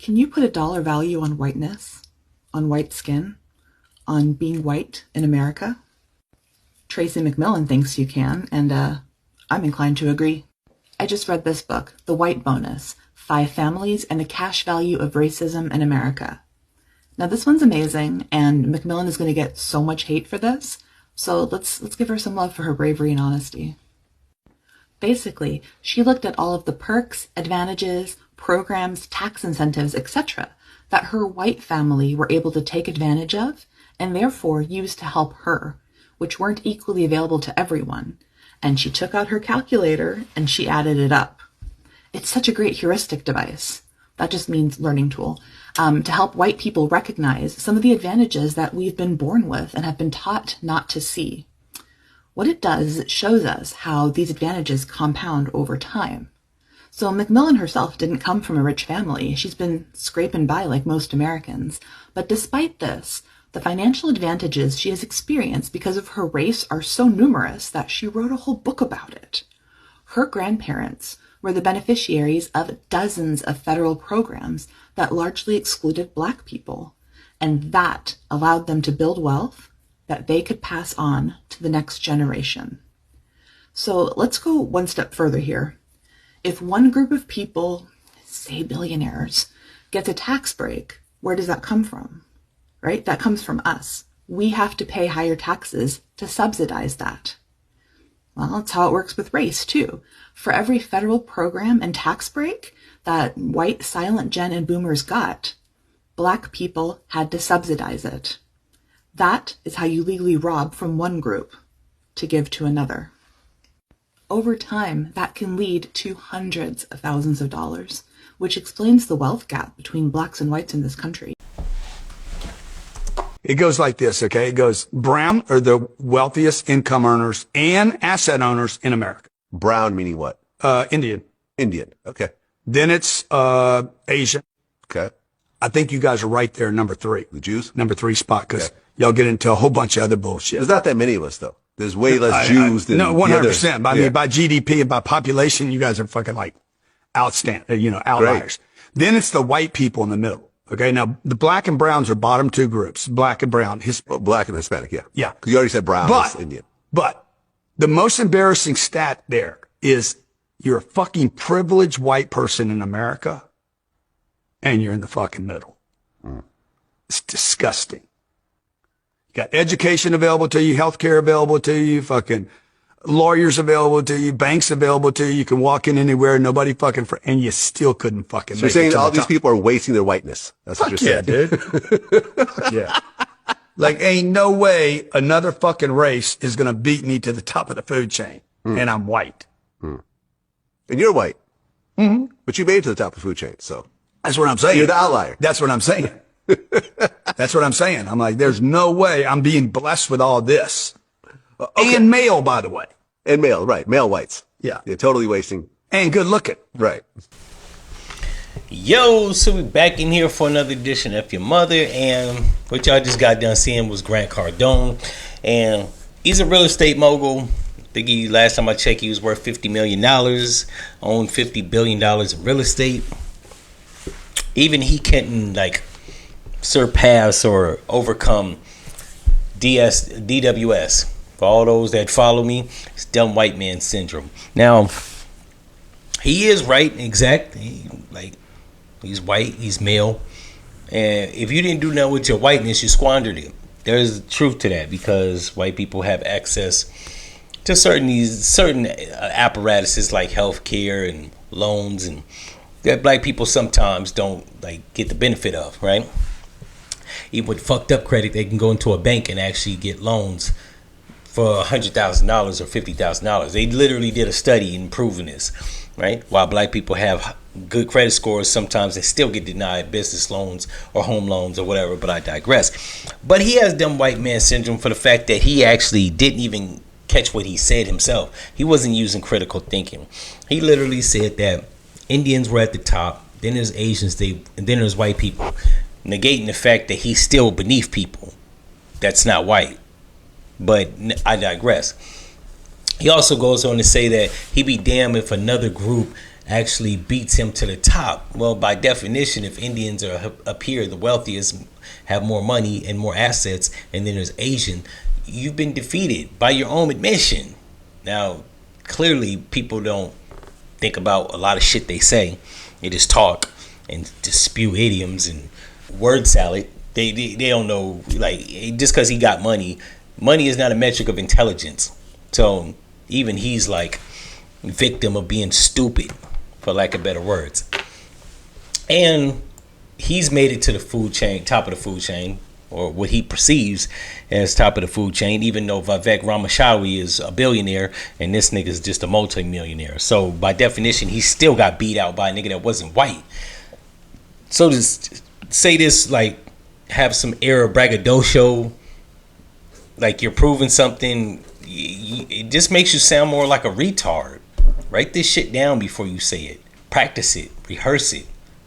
Can you put a dollar value on whiteness, on white skin, on being white in America? Tracy McMillan thinks you can, and I'm inclined to agree. I just read this book, The White Bonus, 5 Families and the Cash Value of Racism in America. Now this one's amazing, and McMillan is going to get so much hate for this, so let's give her some love for her bravery and honesty. Basically, she looked at all of the perks, advantages, programs, tax incentives, etc. that her white family were able to take advantage of and therefore use to help her, which weren't equally available to everyone. And she took out her calculator and she added it up. It's such a great heuristic device. That just means learning tool, to help white people recognize some of the advantages that we've been born with and have been taught not to see. What it does is it shows us how these advantages compound over time. So McMillan herself didn't come from a rich family. She's been scraping by like most Americans. But despite this, the financial advantages she has experienced because of her race are so numerous that she wrote a whole book about it. Her grandparents were the beneficiaries of dozens of federal programs that largely excluded Black people, and that allowed them to build wealth that they could pass on to the next generation. So let's go one step further here. If one group of people, say billionaires, gets a tax break, where does that come from? Right? That comes from us. We have to pay higher taxes to subsidize that. Well, that's how it works with race, too. For every federal program and tax break that white, silent gen and boomers got, Black people had to subsidize it. That is how you legally rob from one group to give to another. Over time, that can lead to hundreds of thousands of dollars, which explains the wealth gap between Blacks and whites in this country. It goes like this, okay? It goes, brown are the wealthiest income earners and asset owners in America. Brown meaning what? Indian. Indian. Okay. Then it's Asian. Okay. I think you guys are right there, number 3. The Jews? Number 3 spot, because Okay. y'all get into a whole bunch of other bullshit. There's not that many of us, though. There's way less Jews than no, the 100%. others. By GDP and by population, you guys are fucking like outstanding, outliers. Great. Then it's the white people in the middle. Okay. Now the Black and browns are bottom 2 groups, Black and brown. Black and Hispanic, yeah. Yeah. Because you already said brown is Indian. But the most embarrassing stat there is you're a fucking privileged white person in America and you're in the fucking middle. It's disgusting. You got education available to you, healthcare available to you, fucking lawyers available to you, banks available to you. You can walk in anywhere, nobody fucking, and you still couldn't fucking So you're make it saying to all the these top. people are wasting their whiteness. That's what you're saying. Yeah, dude. Yeah. Like, ain't no way another fucking race is going to beat me to the top of the food chain. And I'm white. And you're white. But you made it to the top of the food chain, so. That's what I'm saying. You're the outlier. That's what I'm saying. That's what I'm saying. I'm like, there's no way I'm being blessed with all this. Okay. And male, by the way. And male, right. Male whites. Yeah. Yeah, totally wasting. And good looking. Right. Yo, so we back in here for another edition of F-ya-Motha, and what y'all just got done seeing was Grant Cardone, and he's a real estate mogul. I think last time I checked, he was worth $50 million, owned $50 billion in real estate. Even he couldn't surpass or overcome DWS. For all those that follow me, it's dumb white man syndrome. Now, he is right, exact. He's white, he's male, and if you didn't do nothing with your whiteness, you squandered it. There's truth to that, because white people have access to certain apparatuses like healthcare and loans, and that Black people sometimes don't get the benefit of, right? Even with fucked up credit, they can go into a bank and actually get loans for $100,000 or $50,000. They literally did a study in proving this, right? While Black people have good credit scores, sometimes they still get denied business loans or home loans or whatever, but I digress. But he has dumb white man syndrome for the fact that he actually didn't even catch what he said himself. He wasn't using critical thinking. He literally said that Indians were at the top, then there's Asians, and then there's white people, negating the fact that he's still beneath people that's not white. But I digress. He also goes on to say that he'd be damned if another group actually beats him to the top. Well, by definition, if Indians are up here, the wealthiest, have more money and more assets, and then there's Asian, you've been defeated by your own admission. Now, clearly, people don't think about a lot of shit they say. They just talk and just spew idioms and word salad. They don't know, like, just because he got money is not a metric of intelligence. So even he's like victim of being stupid, for lack of better words. And he's made it to the food chain, top of the food chain, or what he perceives as top of the food chain, even though Vivek Ramaswamy is a billionaire and this nigga's just a multi-millionaire. So by definition, he still got beat out by a nigga that wasn't white. So to say this, like, have some air of braggadocio, like you're proving something, it just makes you sound more like a retard. Write this shit down before you say it. Practice it. Rehearse it.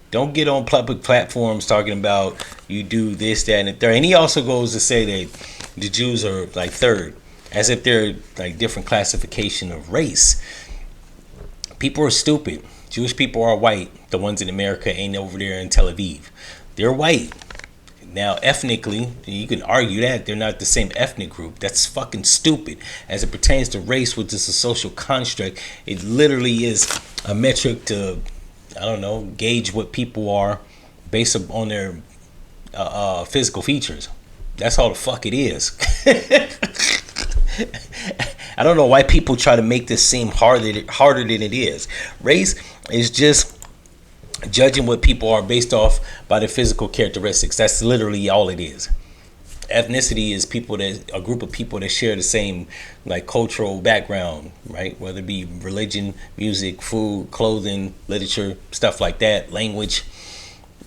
Don't get on public platforms talking about you do this, that, and the third. And he also goes to say that the Jews are like third, as if they're like different classification of race. People are stupid. Jewish people are white. The ones in America ain't over there in Tel Aviv. They're white. Now, ethnically, you can argue that they're not the same ethnic group. That's fucking stupid. As it pertains to race, which is a social construct, it literally is a metric to, I don't know, gauge what people are based on their physical features. That's all the fuck it is. I don't know why people try to make this seem harder than it is. Race is just judging what people are based off by their physical characteristics. That's literally all it is. Ethnicity is a group of people that share the same like cultural background, right? Whether it be religion, music, food, clothing, literature, stuff like that, language.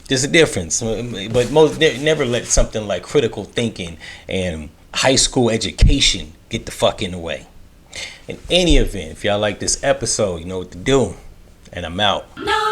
There's a difference, but most never let something like critical thinking and high school education get the fuck in the way. In any event, if y'all like this episode, you know what to do, and I'm out. No.